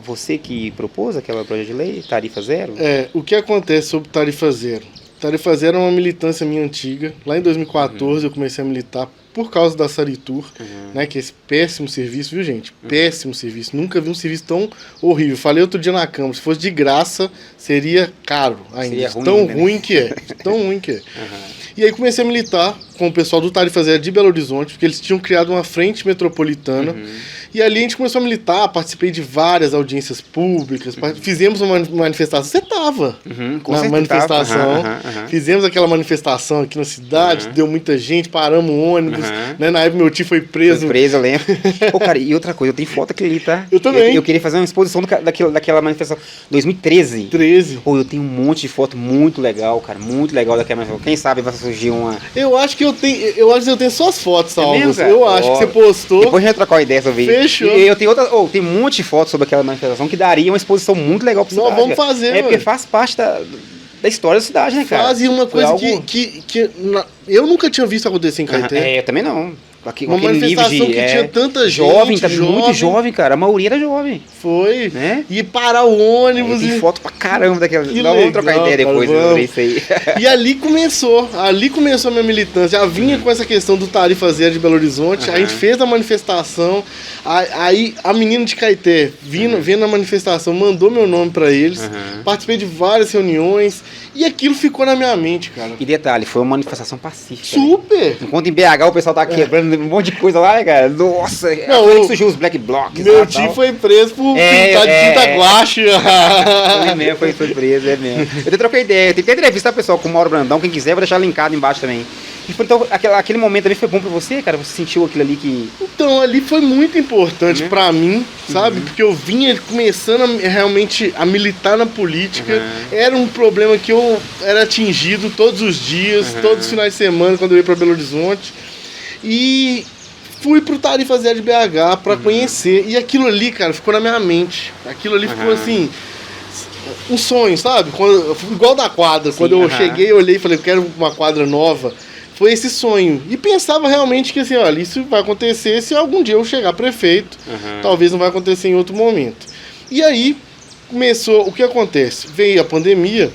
você que propôs aquela projeto de lei, tarifa zero? O que acontece sobre tarifa zero? Tarifa zero é uma militância minha antiga. Lá em 2014 eu comecei a militar por causa da Saritur, né, que é esse péssimo serviço, viu, gente? Péssimo serviço. Nunca vi um serviço tão horrível. Falei outro dia na Câmara, se fosse de graça, seria caro ainda. Seria ruim, tão né? ruim que é. Tão ruim que é. E aí comecei a militar com o pessoal do Tarifa Zero de Belo Horizonte, porque eles tinham criado uma frente metropolitana. E ali a gente começou a militar, participei de várias audiências públicas, fizemos uma manifestação. Você estava na manifestação. Fizemos aquela manifestação aqui na cidade, deu muita gente, paramos o ônibus. Né? Na época meu tio foi preso. Foi preso, eu lembro. Pô, cara, e outra coisa, eu tenho foto aqui ali, tá? Eu também. Eu queria fazer uma exposição daquela manifestação. 2013. 13. Pô, eu tenho um monte de foto muito legal, cara. Muito legal daquela manifestação. Quem sabe vai surgir uma... Eu acho que eu tenho suas fotos salvas. mesmo, cara? Eu acho que você postou. Depois a gente vai trocar uma ideia sobre isso. Fechou. E eu tenho tem um monte de fotos sobre aquela manifestação que daria uma exposição muito legal pra cidade. Nós vamos fazer, porque faz parte da história da cidade, né, cara? Faz uma coisa algo... que eu nunca tinha visto acontecer em Caeté. Eu também não. Uma manifestação que tinha tanta jovem, gente, muito jovem, cara. A maioria era jovem. Foi. Né? E parar o ônibus. Tem foto pra caramba daquela. Vamos trocar ideia depois sobre isso aí. E ali começou a minha militância. Já vinha com essa questão do Tarifa Zero de Belo Horizonte. A gente fez a manifestação. Aí a menina de Caeté, vendo a manifestação, mandou meu nome pra eles. Participei de várias reuniões. E aquilo ficou na minha mente, cara. E detalhe, foi uma manifestação pacífica. Super! Né? Enquanto em BH o pessoal tá quebrando um monte de coisa lá, né, cara? Nossa, não, foi que surgiu os black blocs. Meu tio foi preso por pintar de tinta guache. Ele mesmo foi preso, é mesmo. Eu te troquei ideia, tem que ter entrevista, pessoal, com o Mauro Brandão, quem quiser, vou deixar linkado embaixo também. Então, aquele momento ali foi bom pra você, cara? Você sentiu aquilo ali que... Então, ali foi muito importante pra mim, sabe? Porque eu vinha começando realmente a militar na política. Era um problema que eu era atingido todos os dias, todos os finais de semana, quando eu ia pra Belo Horizonte. E fui pro Tarifa Zero de BH pra conhecer. E aquilo ali, cara, ficou na minha mente. Aquilo ali ficou assim... um sonho, sabe? Igual da quadra. Sim, quando eu cheguei, eu olhei e falei, eu quero uma quadra nova. Foi esse sonho. E pensava realmente que assim, olha, isso vai acontecer se algum dia eu chegar prefeito. Talvez não vai acontecer em outro momento. E aí, começou, o que acontece? Veio a pandemia,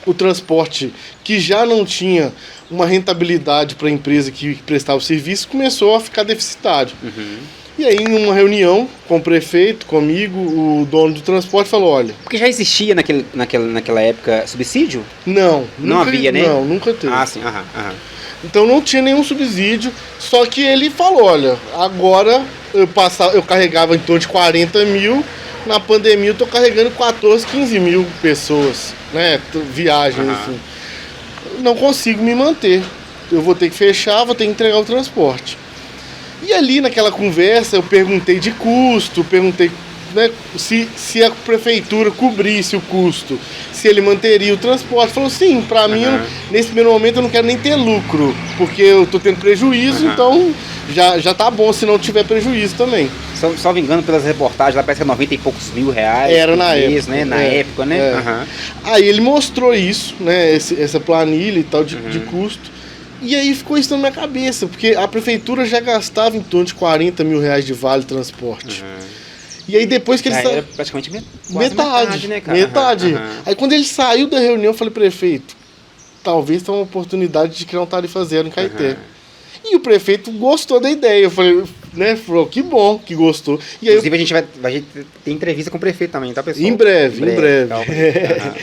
o transporte que já não tinha uma rentabilidade para a empresa que prestava o serviço, começou a ficar deficitário. E aí, em uma reunião com o prefeito, comigo, o dono do transporte falou, olha... Porque já existia naquela época subsídio? Não. Não havia, né? Não, nunca teve. Ah, sim, Então não tinha nenhum subsídio, só que ele falou, olha, agora eu carregava em torno de 40 mil, na pandemia eu tô carregando 14, 15 mil pessoas, né, viagens, assim. Não consigo me manter, eu vou ter que fechar, vou ter que entregar o transporte. E ali naquela conversa eu perguntei de custo, perguntei, né, se a prefeitura cobrisse o custo, se ele manteria o transporte. Falou, sim, pra mim, nesse primeiro momento eu não quero nem ter lucro, porque eu tô tendo prejuízo, então já tá bom se não tiver prejuízo também. Só me engano pelas reportagens, lá parece que é 90 e poucos mil reais. Era na época. Né? Na época, né? Aí ele mostrou isso, né, essa planilha e tal de custo. E aí ficou isso na minha cabeça, porque a prefeitura já gastava em torno de 40 mil reais de vale transporte. E aí depois que ele saiu... praticamente metade, né, cara? Metade. Aí quando ele saiu da reunião, eu falei, prefeito, talvez tenha uma oportunidade de criar um Tarifa Zero em Caeté. E o prefeito gostou da ideia. Eu falei, né, falou, que bom que gostou. E aí inclusive a gente vai ter entrevista com o prefeito também, tá, pessoal? Em breve.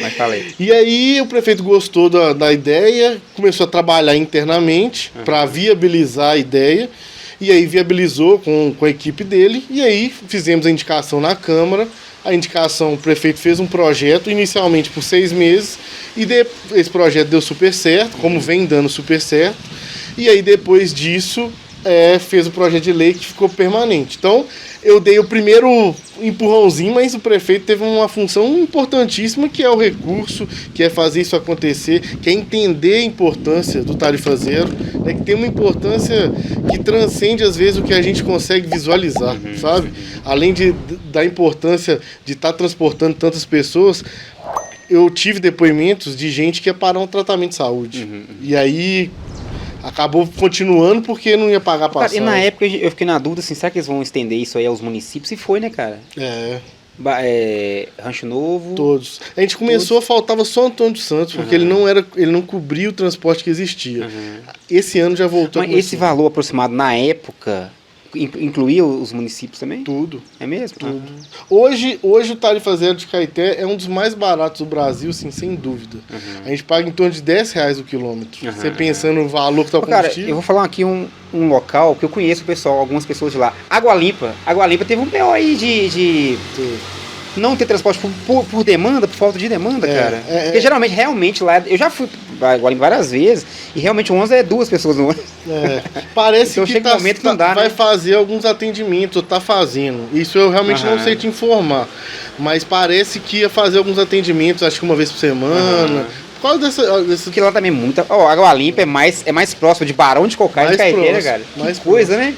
Mas falei. E aí o prefeito gostou da ideia, começou a trabalhar internamente para viabilizar a ideia. E aí viabilizou com a equipe dele. E aí fizemos a indicação na Câmara. A indicação, o prefeito fez um projeto, inicialmente por 6 meses. E esse projeto deu super certo, como vem dando super certo. E aí depois disso, fez o projeto de lei que ficou permanente. Então, eu dei o primeiro empurrãozinho, mas o prefeito teve uma função importantíssima, que é o recurso, que é fazer isso acontecer, que é entender a importância do Tarifa Zero, né, que tem uma importância que transcende, às vezes, o que a gente consegue visualizar, sabe? Além da importância de estar transportando tantas pessoas, eu tive depoimentos de gente que ia parar um tratamento de saúde. E aí... acabou continuando porque não ia pagar passagem. Cara, e na época eu fiquei na dúvida, assim, será que eles vão estender isso aí aos municípios? E foi, né, cara? Rancho Novo. Todos. A gente começou, faltava só Antônio dos Santos, porque ele não cobria o transporte que existia. Esse ano já voltou. Mas esse valor aproximado na época incluía os municípios também? Tudo. É mesmo? Tudo. Hoje o tarifa zero de Caeté é um dos mais baratos do Brasil, sim, sem dúvida. A gente paga em torno de R$10 o quilômetro. Você pensando no valor que está o combustível. Cara, eu vou falar aqui um local que eu conheço o pessoal, algumas pessoas de lá. Água Limpa. Água Limpa teve um BO aí de não ter transporte por demanda, por falta de demanda, cara. Porque geralmente, realmente lá, eu já fui para Água Limpa várias vezes, e realmente o ônibus é 2 pessoas no ônibus. Parece então, que chega um momento que não dá, vai né? fazer alguns atendimentos, ou tá fazendo. Isso eu realmente não sei te informar. Mas parece que ia fazer alguns atendimentos, acho que uma vez por semana. Qual dessa. Porque lá também é muita. Água Limpa é mais próximo de Barão de Cocais e Caeté, cara. Que coisa, né?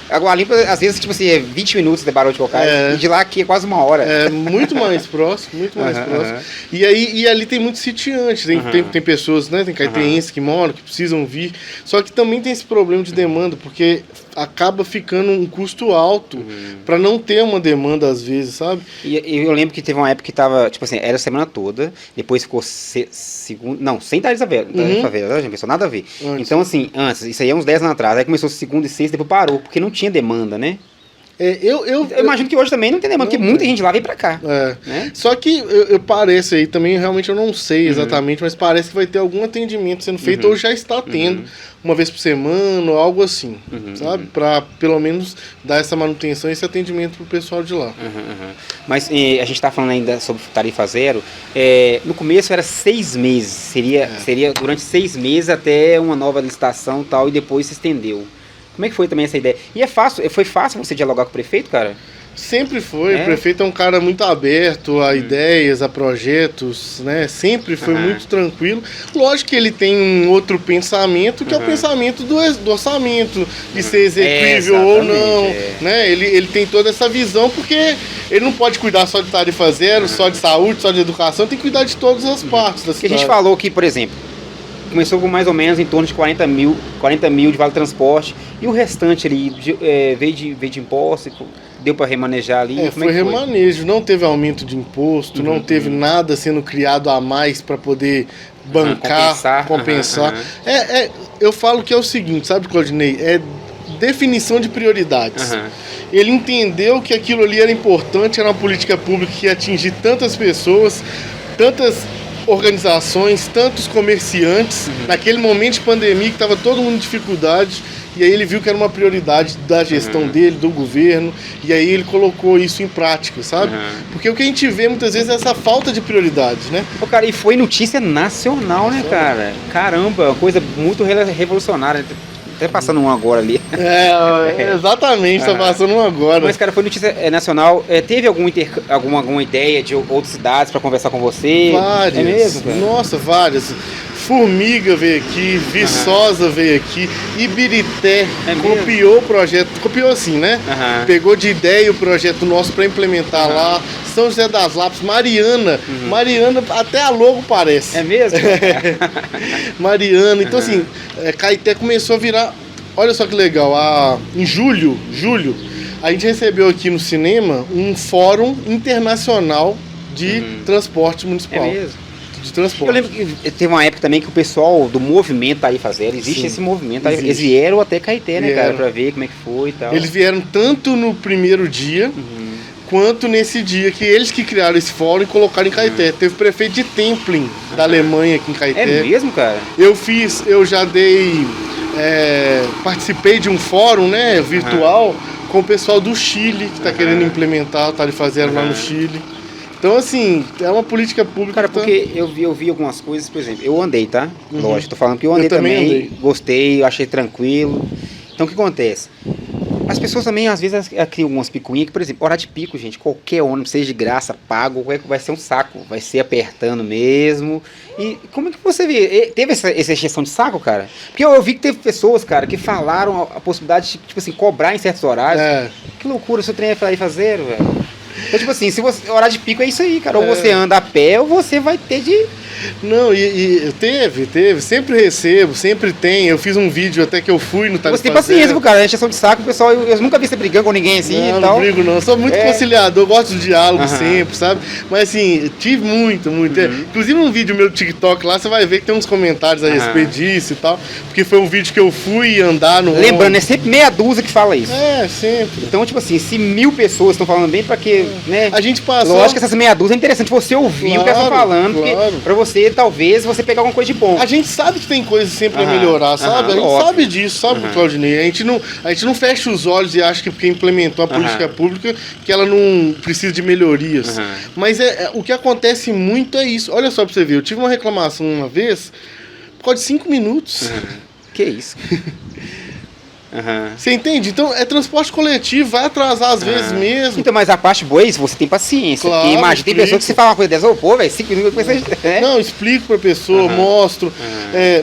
Água Limpa, às vezes, tipo assim, é 20 minutos de Barão de Cocais, e de lá aqui é quase 1 hora. É muito mais próximo, muito mais próximo. E ali tem muitos sitiantes, tem pessoas, né, tem caetenses que moram, que precisam vir, só que também tem esse problema de demanda, porque acaba ficando um custo alto para não ter uma demanda às vezes, sabe? E eu lembro que teve uma época que tava, tipo assim, era a semana toda, depois ficou segunda, não, sem tarifa zero, a gente pensou nada a ver. Então assim, antes, isso aí é uns 10 anos atrás, aí começou segunda e sexta, depois parou, porque não tinha demanda, né? Eu imagino que hoje também não tem demanda, porque muita gente lá vem pra cá. Né? Só que parece aí, também realmente eu não sei exatamente, mas parece que vai ter algum atendimento sendo feito, ou já está tendo, uma vez por semana, ou algo assim, sabe? Pra pelo menos dar essa manutenção, esse atendimento pro pessoal de lá. Mas a gente tá falando ainda sobre tarifa zero, no começo era 6 meses, seria durante 6 meses até uma nova licitação e tal, e depois se estendeu. Como é que foi também essa ideia? E foi fácil você dialogar com o prefeito, cara? Sempre foi. O prefeito é um cara muito aberto a ideias, a projetos, né? Sempre foi muito tranquilo. Lógico que ele tem um outro pensamento, que é o pensamento do orçamento, de ser executível ou não. Né? Ele tem toda essa visão, porque ele não pode cuidar só de tarifa zero, só de saúde, só de educação, tem que cuidar de todas as partes da cidade. Que a gente falou aqui, por exemplo, começou com mais ou menos em torno de 40 mil de vale transporte, e o restante ali veio de imposto, deu para remanejar ali? Foi remanejo, não teve aumento de imposto, não teve nada sendo criado a mais para poder bancar, compensar. Eu falo que é o seguinte, sabe, Claudinei? É definição de prioridades. Ele entendeu que aquilo ali era importante, era uma política pública que ia atingir tantas pessoas, tantas organizações, tantos comerciantes, naquele momento de pandemia que estava todo mundo em dificuldade, e aí ele viu que era uma prioridade da gestão dele, do governo, e aí ele colocou isso em prática, sabe? Porque o que a gente vê muitas vezes é essa falta de prioridades, né? Cara, e foi notícia nacional, né, cara? Caramba, uma coisa muito revolucionária. Até passando um agora ali. Exatamente, tá passando um agora. Mas, cara, foi notícia nacional. Teve alguma ideia de outras cidades para conversar com você? Várias. É mesmo, cara? Nossa, várias. Formiga veio aqui, Viçosa veio aqui, Ibirité copiou o projeto, copiou assim, né? Pegou de ideia o projeto nosso para implementar lá. São José das Lápis, Mariana, até a logo parece. É mesmo? Mariana, então assim, Caeté começou a virar, olha só que legal, em julho, a gente recebeu aqui no cinema um fórum internacional de transporte municipal. É mesmo? De transporte. Eu lembro que teve uma época também que o pessoal do movimento Tarifa Zero, existe esse movimento, eles vieram até Caeté, né, cara, pra ver como é que foi e tal. Eles vieram tanto no primeiro dia, quanto nesse dia, que eles que criaram esse fórum e colocaram em Caeté. Teve o prefeito de Templin, da Alemanha, aqui em Caeté. É mesmo, cara? Eu já participei de um fórum, né, virtual, com o pessoal do Chile, que está querendo implementar o Tarifa Zero lá no Chile. Então, assim, é uma política pública. Cara, porque eu vi algumas coisas, por exemplo, eu andei, tá? Lógico, tô falando que eu andei também, gostei, achei tranquilo. Então, o que acontece? As pessoas também, às vezes, criam algumas picuinhas que, por exemplo, hora de pico, gente, qualquer ônibus, seja de graça, pago, vai ser um saco, vai ser apertando mesmo. E como é que você vê? Teve essa exceção de saco, cara? Porque eu vi que teve pessoas, cara, que falaram a possibilidade de, tipo assim, cobrar em certos horários. Que loucura, seu trem vai fazer, velho. Então, tipo assim, se você, horário de pico é isso aí, cara. Ou você anda a pé, ou você vai ter de... Não, e teve, sempre recebo, sempre tem. Eu fiz um vídeo até que eu fui no Você tem paciência, pro cara, a encheção de saco, o pessoal, eu nunca vi você brigando com ninguém assim não, e tal. Não brigo não, eu sou muito conciliador, eu gosto do diálogo sempre, sabe? Mas assim, tive muito. Inclusive um vídeo meu do TikTok lá, você vai ver que tem uns comentários a respeito disso e tal, porque foi um vídeo que eu fui andar no... Lembrando, é sempre meia dúzia que fala isso. Sempre. Então, tipo assim, se 1000 pessoas estão falando bem, pra quê, né? A gente passou... Lógico que essas meia dúzia é interessante você ouvir o que elas estão falando, porque pra você, talvez, você pegar alguma coisa de bom. A gente sabe que tem coisas sempre a melhorar, sabe? A gente sabe disso, sabe, Claudinei? A gente não fecha os olhos e acha que porque implementou a política pública que ela não precisa de melhorias. Mas o que acontece muito é isso. Olha só pra você ver, eu tive uma reclamação uma vez por causa de 5 minutos. Que isso? Você entende? Então é transporte coletivo, vai atrasar às vezes mesmo. Então, mas a parte boa é isso, você tem paciência. Claro, porque imagina, tem pessoa que você fala uma coisa dessa, pô, velho, 5 minutos depois você... Não, explico pra pessoa,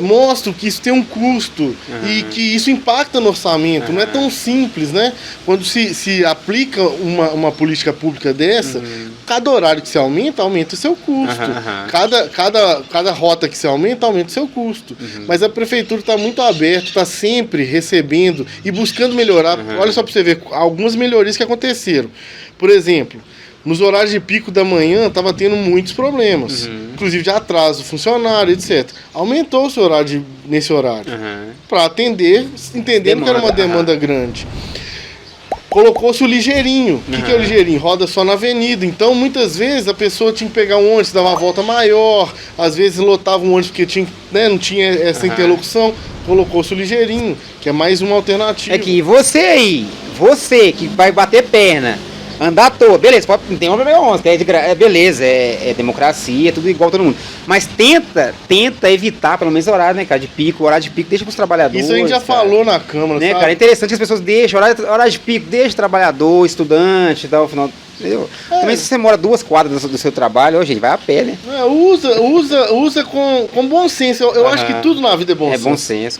mostro que isso tem um custo e que isso impacta no orçamento. Não é tão simples, né? Quando se aplica uma política pública dessa, cada horário que se aumenta o seu custo. Cada rota que se aumenta o seu custo. Mas a prefeitura está muito aberta, está sempre recebendo e buscando melhorar. Olha só para você ver algumas melhorias que aconteceram. Por exemplo, nos horários de pico da manhã estava tendo muitos problemas, inclusive de atraso do funcionário, etc. Aumentou o seu horário nesse horário para atender, entendendo que era uma demanda grande. Colocou-se o ligeirinho. O que é o ligeirinho? Roda só na avenida. Então, muitas vezes, a pessoa tinha que pegar um ônibus, dar uma volta maior. Às vezes, lotava um ônibus porque não tinha essa interlocução. Colocou-se o ligeirinho, que é mais uma alternativa. É que você que vai bater perna, andar à toa, beleza, não tem problema nenhum, beleza, é democracia, tudo igual todo mundo. Mas tenta evitar, pelo menos, horário, né, cara, de pico, horário de pico, deixa pros trabalhadores. Isso a gente já falou na Câmara, né, sabe? cara, é interessante que as pessoas deixem, horário de pico, deixa trabalhador, estudante e tal, final... Entendeu? Também se você mora 2 quadras do seu trabalho, gente, vai a pé, né? Usa com bom senso. Eu acho que tudo na vida é bom senso. É bom senso.